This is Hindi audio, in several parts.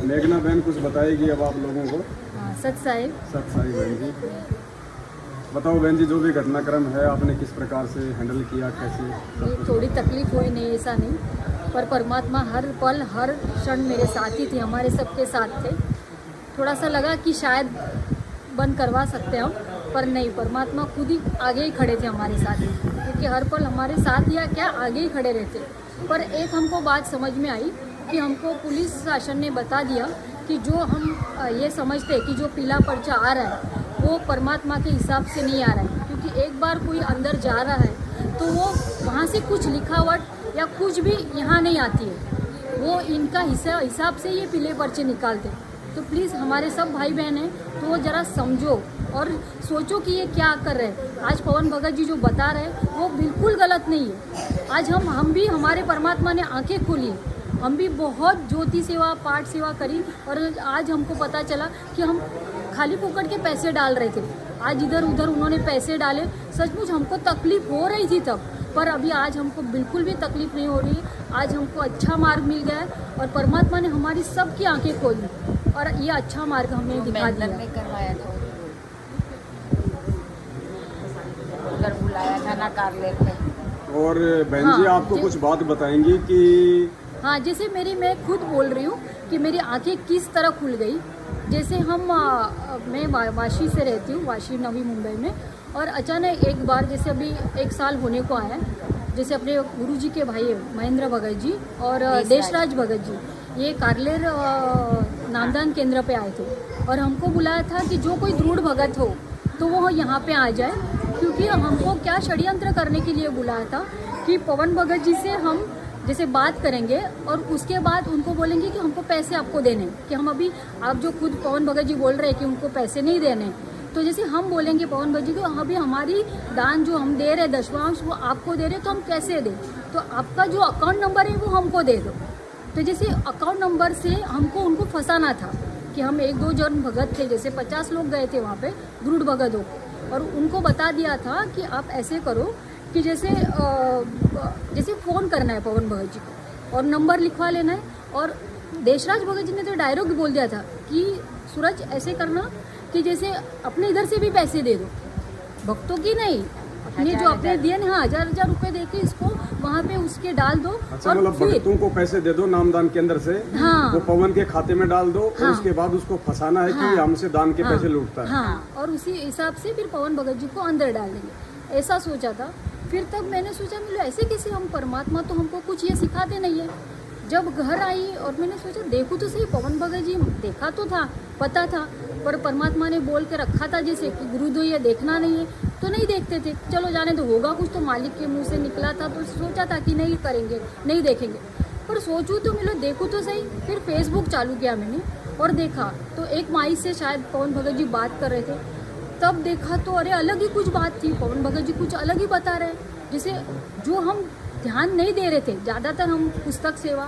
मेघना बहन कुछ बताएगी अब आप लोगों को। हाँ, सच साहिब। बहन जी बताओ बहन जी, जो भी घटनाक्रम है आपने किस प्रकार से हैंडल किया, कैसे? ये थोड़ी तकलीफ हुई, नहीं ऐसा नहीं, पर परमात्मा हर पल हर क्षण मेरे साथ ही थे, हमारे सबके साथ थे। थोड़ा सा लगा कि शायद बंद करवा सकते हम, पर नहीं, परमात्मा खुद ही आगे ही खड़े थे हमारे साथ, क्योंकि हर पल हमारे साथ या क्या आगे ही खड़े रहते। पर एक हमको बात समझ में आई कि हमको पुलिस शासन ने बता दिया कि जो हम ये समझते हैं कि जो पीला पर्चा आ रहा है वो परमात्मा के हिसाब से नहीं आ रहा है, क्योंकि एक बार कोई अंदर जा रहा है तो वो वहाँ से कुछ लिखावट या कुछ भी यहाँ नहीं आती है, वो इनका हिसाब से ये पीले पर्चे निकालते। तो प्लीज़ हमारे सब भाई बहन हैं तो वो ज़रा समझो और सोचो कि ये क्या कर रहे हैं। आज पवन भगत जी जो बता रहे हैं वो बिल्कुल गलत नहीं है। आज हम भी, हमारे परमात्मा ने आंखें खोली, हम भी बहुत ज्योति सेवा पाठ सेवा करी और आज हमको पता चला कि हम खाली फुकट के पैसे डाल रहे थे। आज इधर उधर उन्होंने पैसे डाले, सचमुच हमको तकलीफ हो रही थी तब, पर अभी आज हमको बिल्कुल भी तकलीफ नहीं हो रही है। आज हमको अच्छा मार्ग मिल गया है और परमात्मा ने हमारी सबकी आंखें खोली और ये अच्छा मार्ग हमें दिखा दिया। करवाया था उधर बुलाया था ना कारलेर में। और बहन जी आपको कुछ बात बताएंगी कि हाँ, जैसे मैं खुद बोल रही हूँ कि मेरी आंखें किस तरह खुल गई। जैसे मैं वाशी से रहती हूँ, वाशी नवी मुंबई में, और अचानक एक बार जैसे अभी 1 साल होने को आया, जैसे अपने गुरुजी के भाई महेंद्र भगत जी और देशराज भगत जी ये कारलेर नामदान केंद्र पे आए थे और हमको बुलाया था कि जो कोई दृढ़ भगत हो तो वो यहाँ पे आ जाए, क्योंकि हमको क्या षड्यंत्र करने के लिए बुलाया था कि पवन भगत जी से हम जैसे बात करेंगे और उसके बाद उनको बोलेंगे कि हमको पैसे आपको देने, कि हम अभी आप जो खुद पवन भगत जी बोल रहे हैं कि उनको पैसे नहीं देने, तो जैसे हम बोलेंगे पवन भगत जी को अभी हमारी दान जो हम दे रहे दशवांश वो आपको दे रहे, तो हम कैसे दें, तो आपका जो अकाउंट नंबर है वो हमको दे दो। तो जैसे अकाउंट नंबर से हमको उनको फंसाना था कि हम 1-2 जन भगत थे, जैसे 50 लोग गए थे वहाँ पे दृढ़ भगत हो, और उनको बता दिया था कि आप ऐसे करो कि जैसे फ़ोन करना है पवन भगत जी को और नंबर लिखवा लेना है। और देशराज भगत जी ने तो डायरेक्ट बोल दिया था कि सूरज ऐसे करना कि जैसे अपने इधर से भी पैसे दे दो, भक्तों की नहीं, अपने जो अपने दिए ना 1000 रुपए दे के इसको वहाँ पे उसके डाल दो। अच्छा, और मतलब भक्तों को पैसे दे दो नामदान केंद्र से, हाँ, वो पवन के खाते में डाल दो, हाँ, और उसके बाद उसको फंसाना है कि हमसे दान के पैसे लूटता है। हाँ, और उसी हिसाब से फिर पवन भगत जी को अंदर डाल देंगे, ऐसा सोचा था। फिर तब मैंने सोचा ऐसे कैसे, हम परमात्मा तो हमको कुछ ये सिखाते नहीं है। जब घर आई और मैंने सोचा देखूँ तो सही, पवन भगत जी देखा तो था, पता था, पर परमात्मा ने बोल के रखा था जैसे कि गुरुदेव ये देखना नहीं है, तो नहीं देखते थे। चलो जाने तो होगा कुछ, तो मालिक के मुंह से निकला था तो सोचा था कि नहीं करेंगे, नहीं देखेंगे, पर सोचूँ तो देखूँ तो सही। फिर फेसबुक चालू किया मैंने और देखा तो एक माई से शायद पवन भगत जी बात कर रहे थे, तब देखा तो अरे अलग ही कुछ बात थी, पवन भगत जी कुछ अलग ही बता रहे, जैसे जो हम ध्यान नहीं दे रहे थे। ज़्यादातर हम पुस्तक सेवा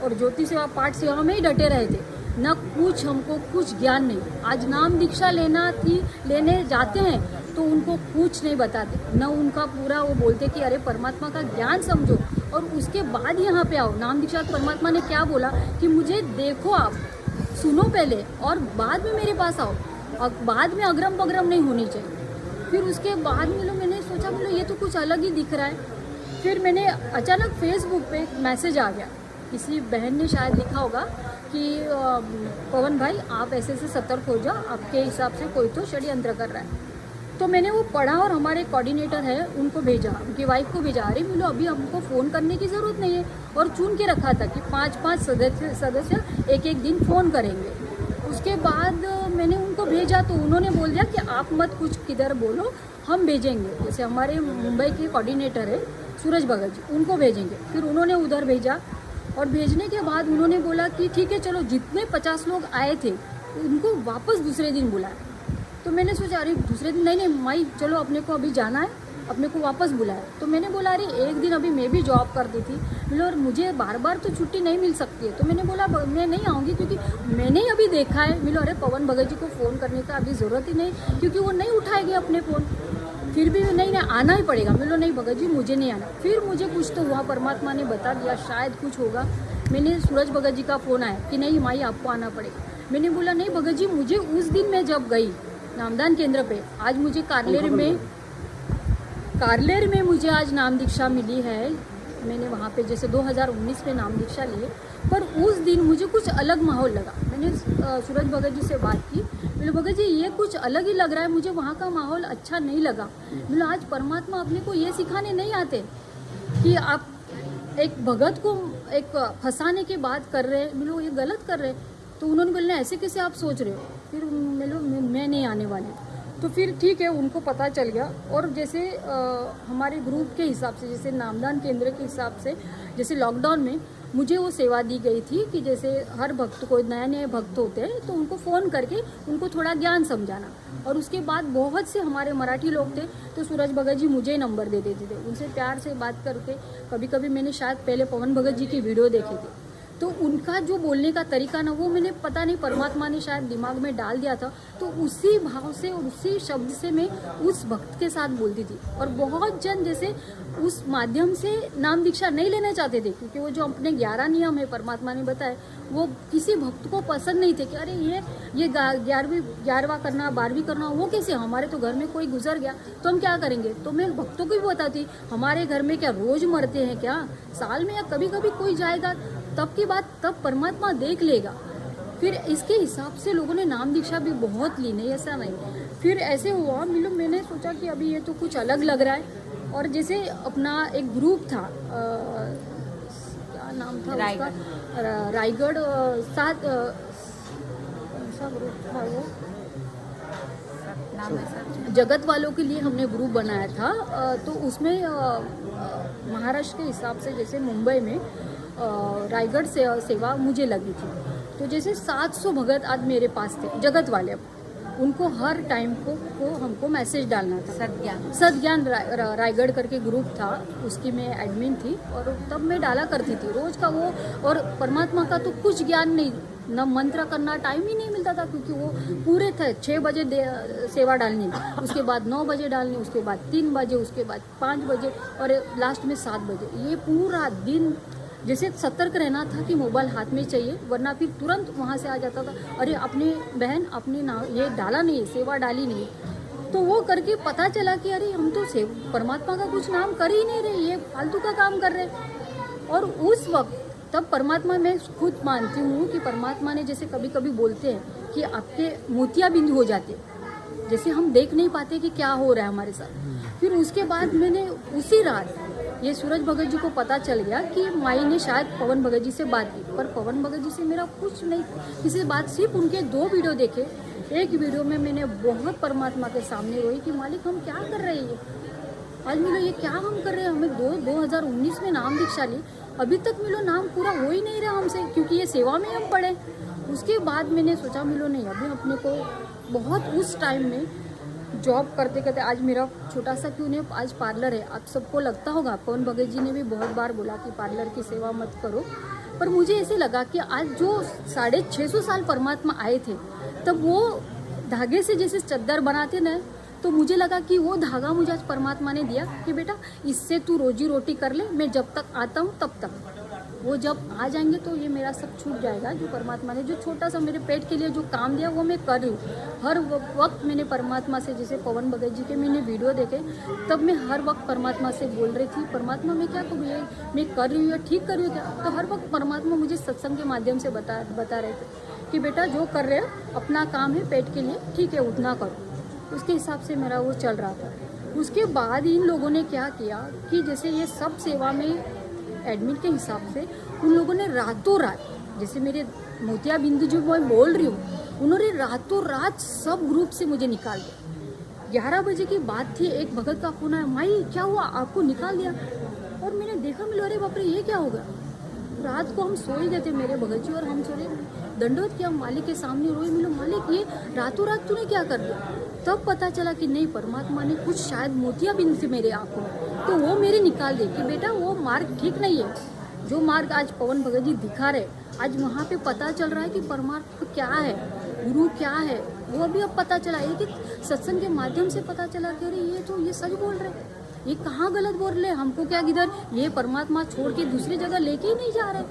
और ज्योति सेवा पाठ सेवा में ही डटे रहे थे, न कुछ हमको कुछ ज्ञान नहीं। आज नाम दीक्षा लेने जाते हैं तो उनको कुछ नहीं बताते, न उनका पूरा वो बोलते कि अरे परमात्मा का ज्ञान समझो और उसके बाद यहाँ पे आओ। नाम दीक्षा परमात्मा ने क्या बोला कि मुझे देखो, आप सुनो पहले और बाद में मेरे पास आओ, और बाद में अग्रम बग्रम नहीं होनी चाहिए। फिर उसके बाद मैंने सोचा ये तो कुछ अलग ही दिख रहा है। फिर मैंने अचानक फेसबुक पे एक मैसेज आ गया, किसी बहन ने शायद लिखा होगा कि पवन भाई आप ऐसे से सतर्क हो जाओ, आपके हिसाब से कोई तो षड्यंत्र कर रहा है। तो मैंने वो पढ़ा और हमारे कोऑर्डिनेटर है उनको भेजा, उनकी वाइफ को भेजा। अरे अभी हमको फ़ोन करने की ज़रूरत नहीं है, और चुन के रखा था कि 5-5 सदस्य एक दिन फ़ोन करेंगे। उसके बाद मैंने उनको भेजा तो उन्होंने बोल दिया कि आप मत कुछ किधर बोलो, हम भेजेंगे। जैसे हमारे मुंबई के कोऑर्डिनेटर है सूरज भगत जी, उनको भेजेंगे। फिर उन्होंने उधर भेजा और भेजने के बाद उन्होंने बोला कि ठीक है चलो, जितने 50 लोग आए थे उनको वापस दूसरे दिन बुलाया। तो मैंने सोचा अरे दूसरे दिन नहीं माई चलो, अपने को अभी जाना है, अपने को वापस बुलाया। तो मैंने बोला अरे एक दिन अभी मैं भी जॉब करती थी, और मुझे बार बार तो छुट्टी नहीं मिल सकती है। तो मैंने बोला मैं नहीं आऊँगी, क्योंकि मैंने ही अभी देखा है। अरे पवन भगत जी को फ़ोन करने का अभी ज़रूरत ही नहीं, क्योंकि वो नहीं उठाएंगे अपने फ़ोन। फिर भी नहीं आना ही पड़ेगा। नहीं भगत जी मुझे नहीं आना। फिर मुझे कुछ तो हुआ, परमात्मा ने बता दिया, शायद कुछ होगा मैंने सूरज भगत जी का फ़ोन आया कि नहीं माई आपको आना पड़ेगा। मैंने बोला नहीं भगत जी, मुझे उस दिन मैं जब गई नामदान केंद्र पे, आज मुझे कारलेर में मुझे आज नाम दीक्षा मिली है। मैंने वहाँ पे जैसे 2019 में नाम दीक्षा लिए, पर उस दिन मुझे कुछ अलग माहौल लगा। मैंने सूरज भगत जी से बात की, बोले भगत जी ये कुछ अलग ही लग रहा है, मुझे वहाँ का माहौल अच्छा नहीं लगा। बोले आज परमात्मा अपने को ये सिखाने नहीं आते कि आप एक भगत को एक फंसाने की बात कर रहे हैं, बोले ये गलत कर रहे हैं। तो उन्होंने बोला ऐसे कैसे आप सोच रहे हो, फिर मैं नहीं आने वाली। तो फिर ठीक है, उनको पता चल गया। और जैसे हमारे ग्रुप के हिसाब से, जैसे नामदान केंद्र के हिसाब से, जैसे लॉकडाउन में मुझे वो सेवा दी गई थी कि जैसे हर भक्त को, नए नए भक्त होते हैं तो उनको फ़ोन करके उनको थोड़ा ज्ञान समझाना। और उसके बाद बहुत से हमारे मराठी लोग थे तो सूरज भगत जी मुझे ही नंबर दे देते थे, उनसे प्यार से बात करके। कभी कभी मैंने शायद पहले पवन भगत जी की वीडियो देखे थे, तो उनका जो बोलने का तरीका ना, वो मैंने पता नहीं परमात्मा ने शायद दिमाग में डाल दिया था। तो उसी भाव से और उसी शब्द से मैं उस भक्त के साथ बोलती थी। और बहुत जन जैसे उस माध्यम से नाम दीक्षा नहीं लेना चाहते थे, क्योंकि वो जो अपने 11 नियम है परमात्मा ने बताए, वो किसी भक्त को पसंद नहीं थे कि अरे ये 11वां करना, 12वीं करना, वो कैसे, हमारे तो घर में कोई गुजर गया तो हम क्या करेंगे। तो मैं भक्तों को भी बताती, हमारे घर में क्या रोज मरते हैं क्या, साल में या कभी कभी कोई जाएगा, तब की बात तब परमात्मा देख लेगा। फिर इसके हिसाब से लोगों ने नाम दीक्षा भी बहुत ली, नहीं ऐसा नहीं। फिर ऐसे हुआ, मैंने सोचा कि अभी ये तो कुछ अलग लग रहा है। और जैसे अपना एक ग्रुप था, क्या नाम था उसका, रायगढ़ 7, कौन सा ग्रुप था वो, जगत वालों के लिए हमने ग्रुप बनाया था। तो उसमें महाराष्ट्र के हिसाब से जैसे मुंबई में रायगढ़ से सेवा मुझे लगी थी। तो जैसे 700 भगत आज मेरे पास थे, जगत वाले, उनको हर टाइम को हमको मैसेज डालना था। सदज्ञान रायगढ़ करके ग्रुप था, उसकी मैं एडमिन थी। और तब मैं डाला करती थी रोज का वो। और परमात्मा का तो कुछ ज्ञान नहीं, न मंत्र करना टाइम ही नहीं मिलता था, क्योंकि वो पूरे थे 6 बजे सेवा डालनी, उसके बाद 9 बजे डालनी, उसके बाद 3 बजे, उसके बाद 5 बजे और लास्ट में 7 बजे। ये पूरा दिन जैसे सतर्क रहना था कि मोबाइल हाथ में चाहिए, वरना फिर तुरंत वहाँ से आ जाता था, अरे अपने बहन अपने नाम ये डाला नहीं, सेवा डाली नहीं। तो वो करके पता चला कि अरे हम तो परमात्मा का कुछ नाम कर ही नहीं रहे, ये फालतू का काम कर रहे। और उस वक्त तब परमात्मा, मैं खुद मानती हूँ कि परमात्मा ने जैसे कभी कभी बोलते हैं कि आपके मोतियाबिंद हो जाते, जैसे हम देख नहीं पाते कि क्या हो रहा है हमारे साथ। फिर उसके बाद मैंने उसी रात ये सूरज भगत जी को पता चल गया कि माई ने शायद पवन भगत जी से बात की, पर पवन भगत जी से मेरा कुछ नहीं, किसी बात, सिर्फ उनके 2 वीडियो देखे। एक वीडियो में मैंने बहुत परमात्मा के सामने रोई कि मालिक हम क्या कर रहे हैं, आज मिलो ये क्या हम कर रहे हैं, हमें 2019 में नाम दीक्षा ली, अभी तक मिलो नाम पूरा हो ही नहीं रहा हमसे, क्योंकि ये सेवा में हम पढ़े। उसके बाद मैंने सोचा मिलो नहीं, अभी अपने को बहुत उस टाइम में जॉब करते करते, आज मेरा छोटा सा क्यों नहीं, आज पार्लर है। आप सबको लगता होगा, पवन भगत जी ने भी बहुत बार बोला कि पार्लर की सेवा मत करो, पर मुझे ऐसे लगा कि आज जो 650 साल परमात्मा आए थे, तब वो धागे से जैसे चद्दर बनाते ना, तो मुझे लगा कि वो धागा मुझे आज परमात्मा ने दिया कि बेटा इससे तू रोजी रोटी कर ले, मैं जब तक आता हूँ तब तक, वो जब आ जाएंगे तो ये मेरा सब छूट जाएगा। जो परमात्मा ने जो छोटा सा मेरे पेट के लिए जो काम दिया वो मैं कर रही हूँ। हर वक्त मैंने परमात्मा से, जैसे पवन भगत जी के मैंने वीडियो देखे, तब मैं हर वक्त परमात्मा से बोल रही थी, परमात्मा मैं क्या करूँ, ये मैं कर रही हूँ या ठीक कर रही हूँ क्या। तो हर वक्त परमात्मा मुझे सत्संग के माध्यम से बता रहे थे कि बेटा जो कर रहे हो अपना काम है पेट के लिए, ठीक है उतना करो। उसके हिसाब से मेरा वो चल रहा था। उसके बाद इन लोगों ने क्या किया कि जैसे ये सब सेवा में एडमिट के हिसाब से उन लोगों ने रातों रात, जैसे मेरे मोतियाबिंद जो मैं बोल रही हूँ, उन्होंने रातों रात सब ग्रुप से मुझे निकाल दिया। 11 बजे की बात थी, एक भगत का फोन आया, माई क्या हुआ आपको निकाल दिया। और मैंने देखा, मिलो अरे बाप रे ये क्या होगा। रात को हम सोए गए थे मेरे भगत जी और हम सोए, दंडवत किया मालिक के सामने, रोए, मिलो मालिक ये रातों रात तूने क्या कर दिया। तब पता चला कि नहीं, परमात्मा ने कुछ शायद मोतियाबिंद थे मेरे आंखों में, तो वो मेरे निकाल दे कि बेटा वो मार्ग ठीक नहीं है। जो मार्ग आज पवन भगत जी दिखा रहे, आज वहाँ पे पता चल रहा है कि परमात्मा क्या है, गुरु क्या है, वो अभी अब पता चला है कि सत्संग के माध्यम से पता चला कि अरे ये तो ये सच बोल रहे, ये कहाँ गलत बोल रहे, हमको क्या किधर ये परमात्मा छोड़ के दूसरी जगह लेके ही नहीं जा रहे।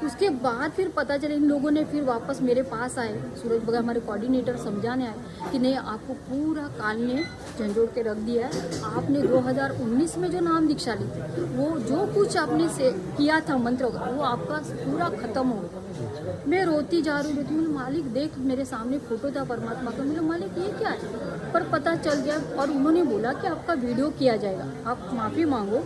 उसके बाद फिर पता चला इन लोगों ने फिर वापस मेरे पास आए, सूरज बगा हमारे कोऑर्डिनेटर समझाने आए कि नहीं आपको पूरा काल ने झंझोड़ के रख दिया है। आपने 2019 में जो नाम दीक्षा ली थी वो जो कुछ आपने से किया था मंत्र वो आपका पूरा खत्म हो गया। मैं रोती जा रही थी, मेरे मालिक देख मेरे सामने फोटो था परमात्मा का, मेरे मालिक ये क्या है, पर पता चल गया और उन्होंने बोला कि आपका वीडियो किया जाएगा, आप माफ़ी मांगो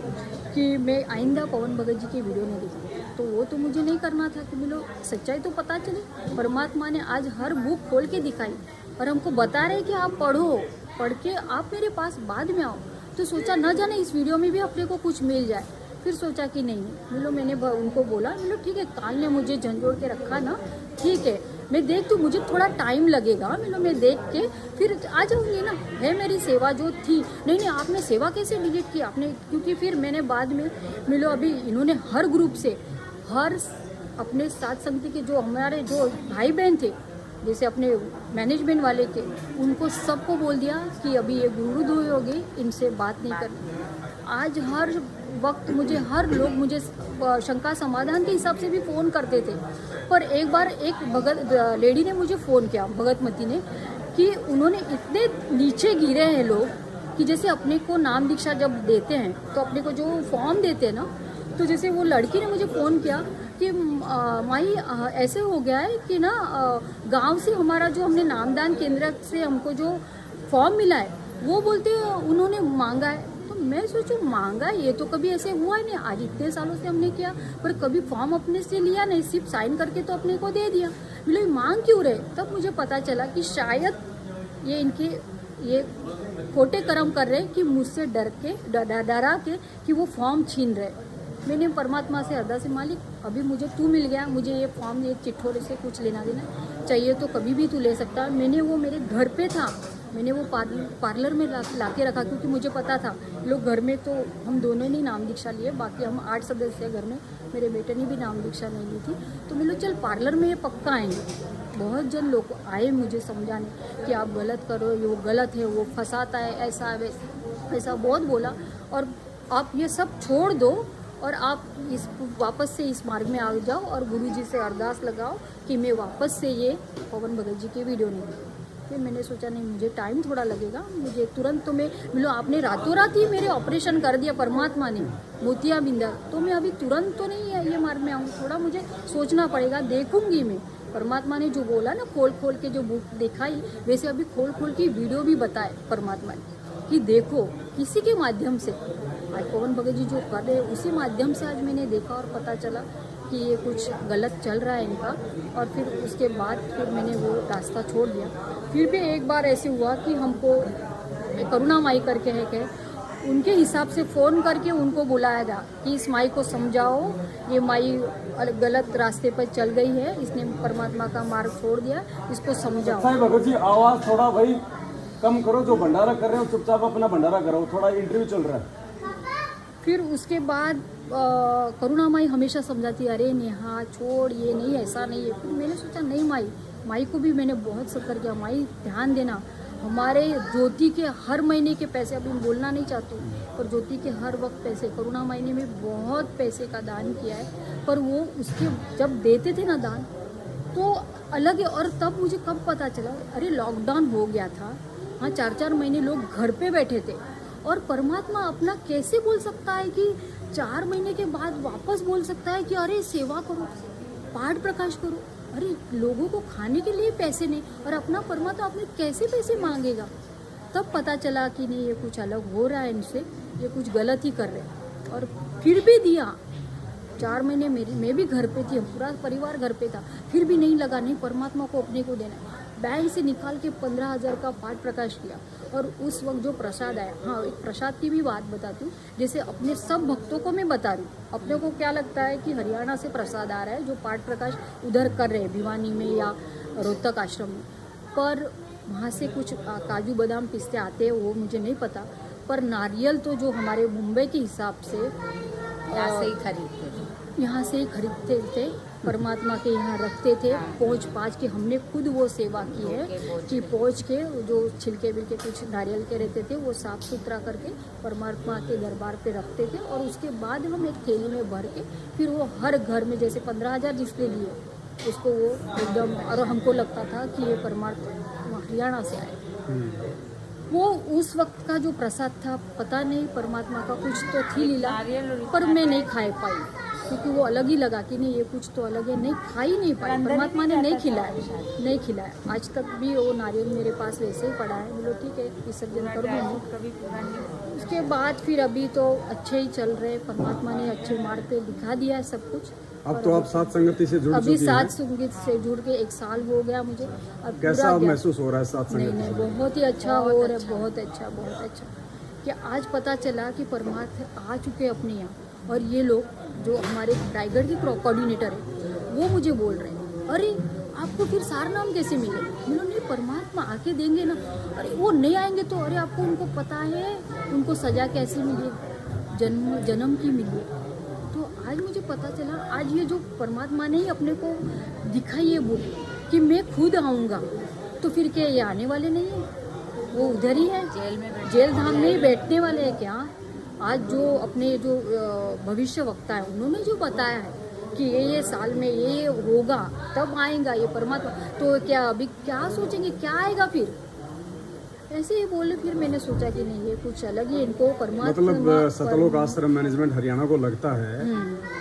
कि मैं आइंदा पवन भगत जी की वीडियो नहीं देखी। तो वो तो मुझे नहीं करना था कि मिलो सच्चाई तो पता चले। परमात्मा ने आज हर बुक खोल के दिखाई और हमको बता रहे कि आप पढ़ो, पढ़ के आप मेरे पास बाद में आओ। तो सोचा न जाने इस वीडियो में भी अपने को कुछ मिल जाए। फिर सोचा कि नहीं मिलो, मैंने उनको बोला मिलो ठीक है, काल ने मुझे झंझोड़ के रखा ना, ठीक है मैं देख तू, मुझे थोड़ा टाइम लगेगा, मिलो मैं देख के फिर आ जाऊंगी ना, है मेरी सेवा जो थी। नहीं आपने सेवा कैसे डिलीट की आपने, क्योंकि फिर मैंने बाद में मिलो अभी इन्होंने हर ग्रुप से हर अपने साथ संगति के जो हमारे जो भाई बहन थे जैसे अपने मैनेजमेंट वाले के, उनको सबको बोल दिया कि अभी ये गुरुद्रोही हो गई, इनसे बात नहीं करनी। आज हर वक्त मुझे हर लोग मुझे शंका समाधान के हिसाब से भी फ़ोन करते थे, पर एक बार एक भगत लेडी ने मुझे फ़ोन किया, भगतमती ने, कि उन्होंने इतने नीचे गिरे हैं लोग कि जैसे अपने को नाम दीक्षा जब देते हैं तो अपने को जो फॉर्म देते हैं ना, तो जैसे वो लड़की ने मुझे फ़ोन किया कि माई ऐसे हो गया है कि ना गांव से हमारा जो हमने नामदान केंद्र से हमको जो फॉर्म मिला है वो बोलते उन्होंने मांगा है। तो मैं सोचूं मांगा ये तो कभी ऐसे हुआ ही नहीं, आज इतने सालों से हमने किया पर कभी फॉर्म अपने से लिया नहीं, सिर्फ साइन करके तो अपने को दे दिया। बोले मांग क्यों रहे? तब मुझे पता चला कि शायद ये इनके ये खोटे कर्म कर रहे कि मुझसे डरा के कि वो फॉर्म छीन रहे। मैंने परमात्मा से अरदास, मालिक अभी मुझे तू मिल गया, मुझे ये फॉर्म ये चिट्ठोरे से कुछ लेना देना चाहिए तो कभी भी तू ले सकता। मैंने वो मेरे घर पे था, मैंने वो पार्लर में ला के रखा क्योंकि मुझे पता था लोग घर में, तो हम दोनों ने नाम दीक्षा लिए, बाकी हम 8 सदस्य घर में, मेरे बेटे ने भी नाम दीक्षा नहीं ली थी। तो मैं चल पार्लर में ये पक्का आएंगे। बहुत जन लोग आए मुझे समझाने कि आप गलत करो, ये वो गलत है, वो फंसाता है, ऐसा वैसा बहुत बोला, और आप ये सब छोड़ दो और आप इस वापस से इस मार्ग में आ जाओ और गुरुजी से अरदास लगाओ कि मैं वापस से ये पवन भगत जी की वीडियो नहीं देखूँ। फिर मैंने सोचा नहीं मुझे टाइम थोड़ा लगेगा, मुझे तुरंत तो मैं मिलो आपने रातों रात ही मेरे ऑपरेशन कर दिया परमात्मा ने मोतियाबिंद, तो मैं अभी तुरंत तो नहीं है ये मार्ग में आऊँ, थोड़ा मुझे सोचना पड़ेगा, देखूंगी मैं। परमात्मा ने जो बोला ना खोल खोल के जो बुक दिखाई, वैसे अभी खोल खोल की वीडियो भी बताए परमात्मा ने कि देखो किसी के माध्यम से आज पवन भगत जी जो कर रहे हैं उसी माध्यम से आज मैंने देखा और पता चला कि ये कुछ गलत चल रहा है इनका। और फिर उसके बाद फिर मैंने वो रास्ता छोड़ दिया। फिर भी एक बार ऐसे हुआ कि हमको करुणा माई करके है कि उनके हिसाब से फ़ोन करके उनको बुलाया था कि इस माई को समझाओ, ये माई गलत रास्ते पर चल गई है, इसने परमात्मा का मार्ग छोड़ दिया, इसको समझाओ। भगत जी आवाज़ थोड़ा भाई कम करो, जो भंडारा कर रहे हो चुपचाप अपना भंडारा करो, थोड़ा इंटरव्यू चल रहा है। फिर उसके बाद करुणा माई हमेशा समझाती, अरे नेहा छोड़, ये नहीं ऐसा नहीं है। फिर मैंने सोचा नहीं माई को भी मैंने बहुत सत्तर किया, माई ध्यान देना, हमारे ज्योति के हर महीने के पैसे, अभी बोलना नहीं चाहती पर ज्योति के हर वक्त पैसे करुणा माई ने भी बहुत पैसे का दान किया है, पर वो उसके जब देते थे ना दान तो अलग है। और तब मुझे कब पता चला, अरे लॉकडाउन हो गया था, हाँ 4-4 महीने लोग घर पे बैठे थे, और परमात्मा अपना कैसे बोल सकता है कि 4 महीने के बाद वापस बोल सकता है कि अरे सेवा करो, पाठ प्रकाश करो। अरे लोगों को खाने के लिए पैसे नहीं, और अपना परमात्मा अपने कैसे पैसे मांगेगा। तब पता चला कि नहीं ये कुछ अलग हो रहा है इनसे, ये कुछ गलत ही कर रहे हैं। और फिर भी दिया, 4 महीने मैं भी घर पे थी, पूरा परिवार घर पे था, फिर भी नहीं लगा, नहीं परमात्मा को अपने को देना। बैंक से निकाल के 15,000 का पाठ प्रकाश किया, और उस वक्त जो प्रसाद आया, हाँ एक प्रसाद की भी बात बताती हूँ, जैसे अपने सब भक्तों को मैं बता रही हूँ। अपने को क्या लगता है कि हरियाणा से प्रसाद आ रहा है जो पाठ प्रकाश उधर कर रहे हैं भिवानी में या रोहतक आश्रम में, पर वहाँ से कुछ काजू बादाम पिस्ते आते हैं वो मुझे नहीं पता, पर नारियल तो जो हमारे मुंबई के हिसाब से यहाँ से ही खरीदते थे। यहाँ से ही खरीदते थे, परमात्मा के यहाँ रखते थे, पहुँच पाँच के हमने खुद वो सेवा की है कि पहुँच के जो छिलके बिलके कुछ नारियल के रहते थे वो साफ़ सुथरा करके परमात्मा के दरबार पे रखते थे, और उसके बाद हम एक थैली में भर के फिर वो हर घर में, जैसे 15,000 जिसने लिए उसको वो एकदम, और हमको लगता था कि ये परमात्मा हरियाणा से आए। वो उस वक्त का जो प्रसाद था, पता नहीं परमात्मा का कुछ तो थी लीला, पर मैं नहीं खा पाई क्योंकि वो अलग ही लगा कि नहीं ये कुछ तो अलग है, नहीं खा ही नहीं पाई, परमात्मा ने नहीं खिलाया। आज तक भी वो नारियल मेरे पास वैसे ही पड़ा है, बोलो ठीक है विसर्जन कर दूँगी। उसके बाद फिर अभी तो अच्छे ही चल रहे, परमात्मा ने अच्छे मार्ग पे दिखा दिया है सब कुछ। अब तो आप सात संगति से जुड़ अभी चुकी हैं। सात संगीत से जुड़ के 1 साल हो गया मुझे। अब कैसा पूरा अब महसूस हो रहा है सात नहीं संगति नहीं, से? बहुत ही अच्छा हो रहा है, बहुत अच्छा कि आज पता चला कि परमात्मा आ चुके अपने यहाँ, और ये लोग जो हमारे रायगढ़ की कोऑर्डिनेटर है वो मुझे बोल रहे हैं, अरे आपको फिर सारनाम कैसे मिले? मैंने नहीं, परमात्मा आके देंगे ना। अरे वो नहीं आएंगे तो अरे आपको उनको पता है उनको सजा कैसे मिली, जन्म की मिली। तो आज मुझे पता चला, आज ये जो परमात्मा ने ही अपने को दिखाई है वो कि मैं खुद आऊँगा, तो फिर क्या ये आने वाले नहीं है? वो उधर ही है, जेल धाम में ही बैठने वाले हैं क्या? आज जो अपने जो भविष्य वक्ता है उन्होंने जो बताया है कि ये साल में ये होगा तब आएगा ये परमात्मा, तो क्या अभी क्या सोचेंगे क्या आएगा फिर? ऐसे ही बोले। फिर मैंने सोचा कि नहीं ये कुछ अलग ही, इनको परमात्मा मतलब सतलोक आश्रम मैनेजमेंट हरियाणा को लगता है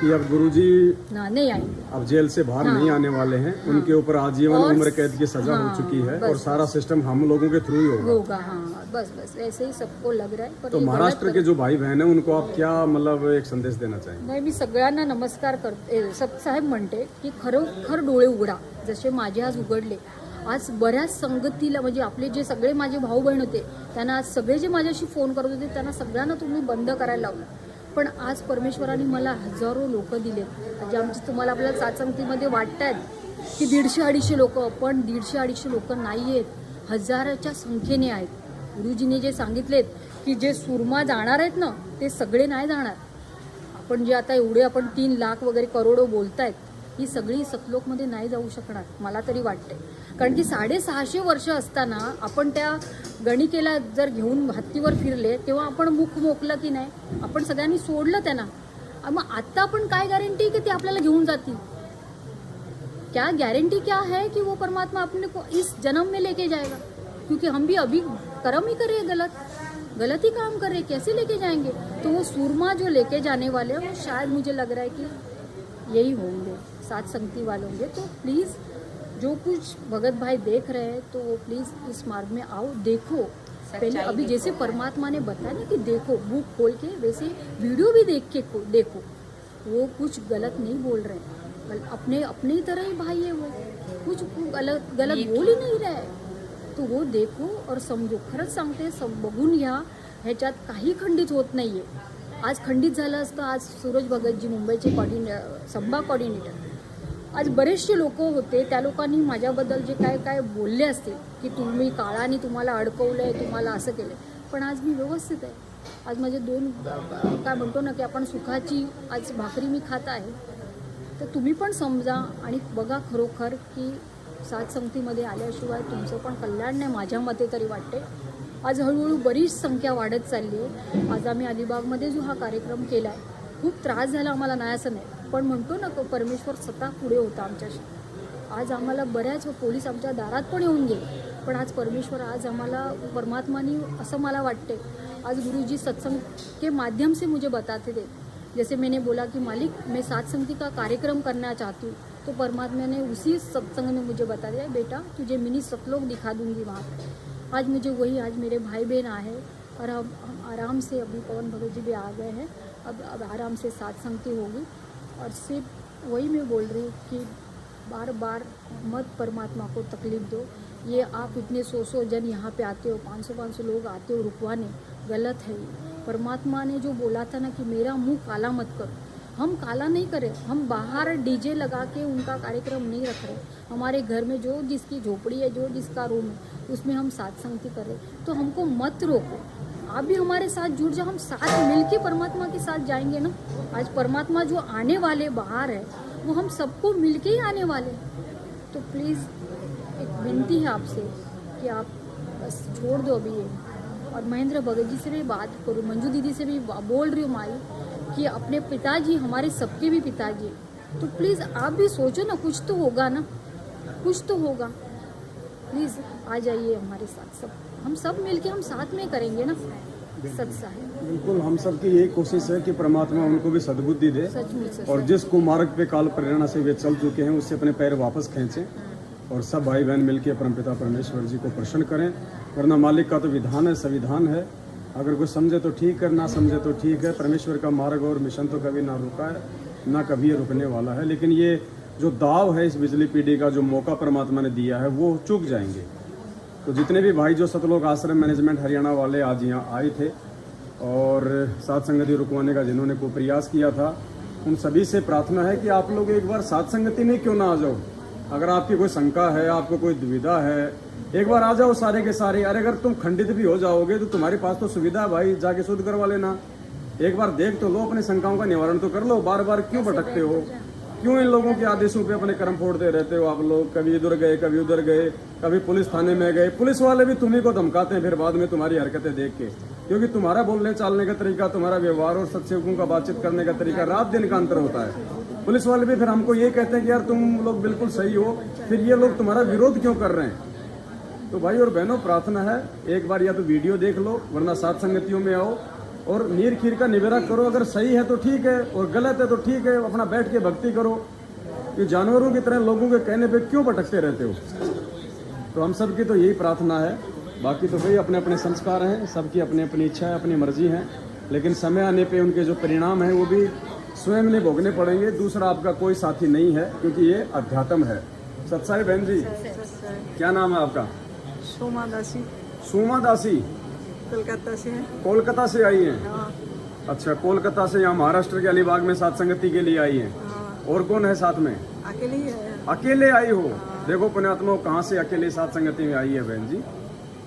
कि अब गुरुजी ना नहीं आएंगे, अब जेल से बाहर नहीं आने वाले हैं, उनके ऊपर आजीवन और उम्र कैद की सजा हो चुकी है, और सारा सिस्टम हम लोगों के थ्रू ही होगा। हाँ बस ऐसे ही सबको लग रहा है। पर तो ये महाराष्ट्र गलत के जो भाई बहन हैं उनको आप क्या मतलब एक संदेश देना चाहेंगे? नाही, मी सगळ्यांना नमस्कार करते, साहेब म्हणते की खरोखर डोळे उघडा, जसे माझे आज उघडले। आज बऱ्याच संगतीला, म्हणजे आपले जे सगळे माझे भाऊ बहीण होते त्यांना आज सगळे जे माझ्याशी फोन करत होते त्यांना सगळ्यांना तुम्ही बंद करायला लावलं, पण आज परमेश्वराने मला हजारो लोक दिले, म्हणजे आमची तुम्हाला आपल्याला सातसंगतीमध्ये वाटतात की 150-250 लोक, पण 150-250 लोक नाही आहेत, हजाराच्या संख्येने आहेत। गुरुजीने जे सांगितलेत की जे सुरमा जाणार आहेत ना ते सगळे नाही जाणार। आपण जे आता एवढे आपण 3 लाख वगैरे करोडो बोलतायत, ही सगळी सतलोकमध्ये नाही जाऊ शकणार मला तरी वाटते। कारण की 650 वर्ष असताना आपण त्या गणिकेला जर घेऊन हत्तीवर फिरले तेव्हा आपण मुख मोकलं की नाही, आपण सगळ्यांनी सोडलं त्यांना। मग आता आपण काय गॅरंटी की ते आपल्याला घेऊन जातील? क्या गारंटी क्या है कि वो परमात्मा अपने को इस जन्म में लेके जाएगा? क्योंकि हम भी अभी कर्म ही कर रहे हैं, गलत ही काम कर रहे हैं, कैसे लेके जाएंगे? तो वो सूरमा जो लेके जाने वाले हैं वो शायद मुझे लग रहा है कि यही होंगे, सात संगति वाले होंगे। तो प्लीज़ जो कुछ भगत भाई देख रहे हैं तो वो प्लीज़ इस मार्ग में आओ, देखो। पहले अभी जैसे परमात्मा ने बताया ना कि देखो, बुक खोल के, वैसे वीडियो भी देख के देखो, वो कुछ गलत नहीं बोल रहे हैं, अपने अपनी तरह ही भाई है, वो कुछ गलत बोल ही नहीं रहा है। तो वो देखो और समजो, खरंच सांगते, सब बघून घ्या, ह्याच्यात काही खंडित होत नाही आहे। आज खंडित झालं असतं, आज सूरज भगतजी मुंबईचे संभा कोऑर्डिनेटर, आज बरेचसे लोक होते, त्या लोकांनी माझ्याबद्दल जे काय काय बोलले असतील की तुम्ही काळाने तुम्हाला अडकवलं आहे, तुम्हाला असं केलं, पण आज मी व्यवस्थित आहे। आज माझे 2 काय म्हणतो ना की आपण सुखाची आज भाकरी मी खात आहे। तर तुम्ही पण समजा आणि बघा खरोखर की सात संगतीमध्ये आल्याशिवाय तुमचं पण कल्याण नाही, माझ्या मते तरी वाटते। आज हळूहळू बरीच संख्या वाढत चालली आहे। आज आम्ही अलिबागमध्ये जो हा कार्यक्रम केला आहे, खूप त्रास झाला आम्हाला, नाही असं नाही, पण म्हणतो ना परमेश्वर स्वतः पुढे होता आमच्याशी। आज आम्हाला बऱ्याच पोलीस आमच्या दारात पण येऊन गेले, पण आज परमेश्वर, आज आम्हाला परमात्मानी, असं मला वाटते, आज गुरुजी सत्संग के माध्यम से मुझे बताते थे, जैसे मैंने बोला कि मालिक मैं सात संगति का कार्यक्रम करना चाहती हूँ, तो परमात्मा ने उसी सत्संग में मुझे बता दिया, बेटा तुझे मिनी सतलोक दिखा दूंगी वहाँ पर। आज मुझे वही, आज मेरे भाई बहन आए और हम आराम से, अभी पवन भगत जी भी आ गए हैं, अब आराम से सात संगति होगी। और सिर्फ वही मैं बोल रही हूँ कि बार बार मत परमात्मा को तकलीफ दो। ये आप इतने 100 जन यहाँ पे आते हो, 500 लोग आते हो रुकवाने, गलत है। परमात्मा ने जो बोला था ना कि मेरा मुंह काला मत करो, हम काला नहीं करें, हम बाहर डीजे लगा के उनका कार्यक्रम नहीं रख रहे। हमारे घर में जो जिसकी झोपड़ी है, जो जिसका रूम है, उसमें हम सात संगति करें, तो हमको मत रोको। आप भी हमारे साथ जुड़ जाओ, हम साथ मिलके परमात्मा के साथ जाएंगे ना। आज परमात्मा जो आने वाले बाहर है वो हम सबको मिलके ही आने वाले। तो प्लीज़ एक विनती है आपसे कि आप बस छोड़ दो अभी ये। और महेंद्र भगत जी से भी बात करूँ, मंजू दीदी से भी बोल रही हूँ माई कि अपने पिताजी हमारे सबके भी पिताजी, तो प्लीज़ आप भी सोचो ना, कुछ तो होगा ना, कुछ तो होगा। प्लीज़ आ जाइए हमारे साथ, सब हम सब मिलके हम साथ में करेंगे ना सत्संग। बिल्कुल, हम सबकी यही कोशिश है कि परमात्मा उनको भी सद्बुद्धि दे सचमुच और जिस कुमार्ग पे काल प्रेरणा से वे चल चुके हैं उससे अपने पैर वापस खींचें और सब भाई बहन मिलकर परमपिता परमेश्वर जी को प्रसन्न करें। वरना मालिक का तो विधान है, संविधान है, अगर कोई समझे तो ठीक है, ना समझे तो ठीक है। परमेश्वर का मार्ग और मिशन तो कभी ना रुका है, ना कभी ये रुकने वाला है। लेकिन ये जो दाव है इस बिजली पीढ़ी का, जो मौका परमात्मा ने दिया है, वो चूक जाएंगे। तो जितने भी भाई जो सतलोक आश्रम मैनेजमेंट हरियाणा वाले आज यहाँ आए थे और साथ संगति रुकवाने का जिन्होंने को प्रयास किया था, उन सभी से प्रार्थना है कि आप लोग एक बार साथ संगति में क्यों ना आ जाओ। अगर आपकी कोई शंका है, आपको कोई दुविधा है, एक बार आ जाओ सारे के सारे। अरे अगर तुम खंडित भी हो जाओगे तो तुम्हारे पास तो सुविधा है भाई, जाके शुद्ध करवा लेना। एक बार देख तो लो, अपनी शंकाओं का निवारण तो कर लो। बार बार क्यों भटकते हो, क्यों इन लोगों के आदेशों पे अपने कर्म फोड़ते रहते हो आप लोग। कभी इधर गए, कभी उधर गए, कभी पुलिस थाने में गए। पुलिस वाले भी तुम्ही को धमकाते हैं फिर बाद में तुम्हारी हरकतें देख के, क्योंकि तुम्हारा बोलने चालने का तरीका, तुम्हारा व्यवहार और सत्सेवकों का बातचीत करने का तरीका रात दिन का अंतर होता है। पुलिस वाले भी फिर हमको ये कहते हैं कि यार तुम लोग बिल्कुल सही हो, फिर ये लोग तुम्हारा विरोध क्यों कर रहे हैं। तो भाई और बहनों, प्रार्थना है एक बार या तो वीडियो देख लो, वरना सात संगतियों में आओ और नीर खीर का निवेरा करो। अगर सही है तो ठीक है और गलत है तो ठीक है, अपना बैठ के भक्ति करो। कि जानवरों की तरह लोगों के कहने पे क्यों भटकते रहते हो। तो हम सब की तो यही प्रार्थना है। बाकी तो भाई अपने अपने संस्कार हैं, सबकी अपनी अपनी इच्छा है, अपनी मर्जी है, लेकिन समय आने पे उनके जो परिणाम हैं वो भी स्वयं ने भोगने पड़ेंगे। दूसरा आपका कोई साथी नहीं है, क्योंकि ये अध्यात्म है। सत्साई बहन जी, क्या नाम है आपका? सोमा दासी, सोमा दासी, कोलकाता से है। कोलकाता से आई हैं? हाँ, अच्छा, कोलकाता से यहाँ महाराष्ट्र के अलीबाग में सात संगति के लिए आई हैं। हाँ, और कौन है साथ में? अकेले ही है। अकेले आई हो? देखो पुण्यात्मा, कहाँ से अकेले सात संगति में आई है बहन जी।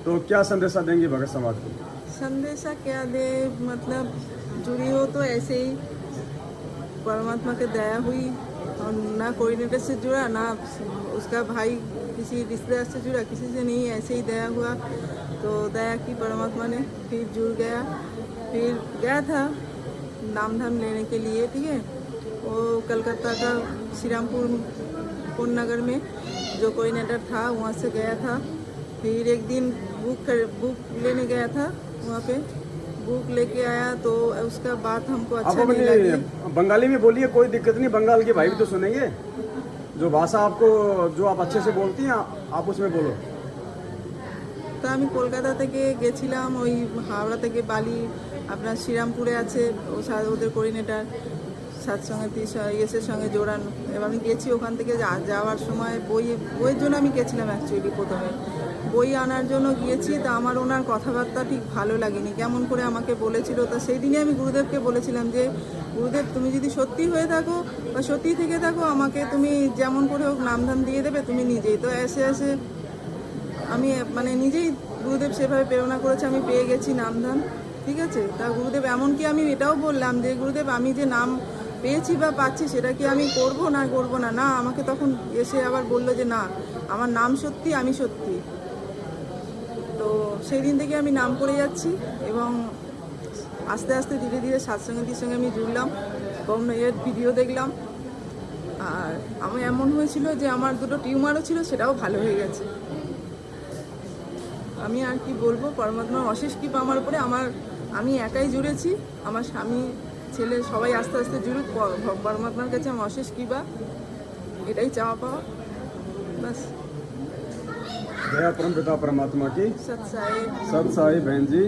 तो क्या संदेशा देंगी भगत समाज को? संदेशा क्या दे, मतलब जुड़ी हो तो ऐसे ही परमात्मा की दया हुई और ना कोऑर्डिनेटर से जुड़ा, ना उसका भाई किसी रिश्तेदार से जुड़ा, किसी से नहीं, ऐसे ही दया हुआ। तो दया की परमात्मा ने, फिर जुड़ गया। फिर गया था नाम धाम लेने के लिए, ठीक है। वो कलकत्ता का श्रीरामपुर पूर्ण नगर में जो कोऑर्डिनेटर था वहाँ से गया था। फिर एक दिन बुक लेने गया था, वहाँ पे बुक लेके आया तो उसका बात हमको अच्छा आप नहीं लगी। अपने बंगाली में बोलिए, कोई दिक्कत नहीं, बंगाल के भाई भी तो सुनेंगे। जो भाषा आपको, जो आप अच्छे से बोलती हैं आप उसमें बोलो। তো আমি কলকাতা থেকে গেছিলাম, ওই হাওড়া থেকে বালি আপনার শ্রীরামপুরে আছে ওদের কোঅর্ডিনেটর সৎসঙ্গতি ইয়েসের সঙ্গে জোড়ানো। এবার আমি গেছি ওখান থেকে যাওয়ার সময় বইয়ের জন্য আমি গেছিলাম অ্যাকচুয়ালি। প্রথমে বই আনার জন্য গিয়েছি, তা আমার ওনার কথাবার্তা ঠিক ভালো লাগেনি, কেমন করে আমাকে বলেছিল। তা সেই দিনে আমি গুরুদেবকে বলেছিলাম যে গুরুদেব, তুমি যদি সত্যি হয়ে থাকো বা সত্যি থেকে থাকো, আমাকে তুমি যেমন করে হোক নামধাম দিয়ে দেবে তুমি নিজেই। তো এসে এসে আমি মানে নিজেই গুরুদেব সেভাবে প্রেরণা করেছে, আমি পেয়ে গেছি নামধাম, ঠিক আছে। তা গুরুদেব এমনকি আমি এটাও বললাম যে গুরুদেব, আমি যে নাম পেয়েছি বা পাচ্ছি সেটা কি আমি করব না করব না। না, আমাকে তখন এসে আবার বললো যে না, আমার নাম সত্যি, আমি সত্যি। তো সেই দিন থেকে আমি নাম করে যাচ্ছি এবং আস্তে আস্তে ধীরে ধীরে সৎসঙ্গতির সঙ্গে আমি জুড়লাম, এর ভিডিও দেখলাম। আর আমার এমন হয়েছিল যে আমার দুটো টিউমারও ছিল, সেটাও ভালো হয়ে গেছে। আমি আর কি বলবো, পরমাত্মার অশেষ কৃপা আমার উপরে। আমি একাই জুড়েছি, আমার স্বামী ছেলে সবাই আস্তে আস্তে জুড়ুক। পরমাত্মার কাছে আমার অশেষ কৃপা, এটাই চাওয়া পাওয়া, बस। जय परम पिता परमात्मा की सत्साई। सत साई बहन जी।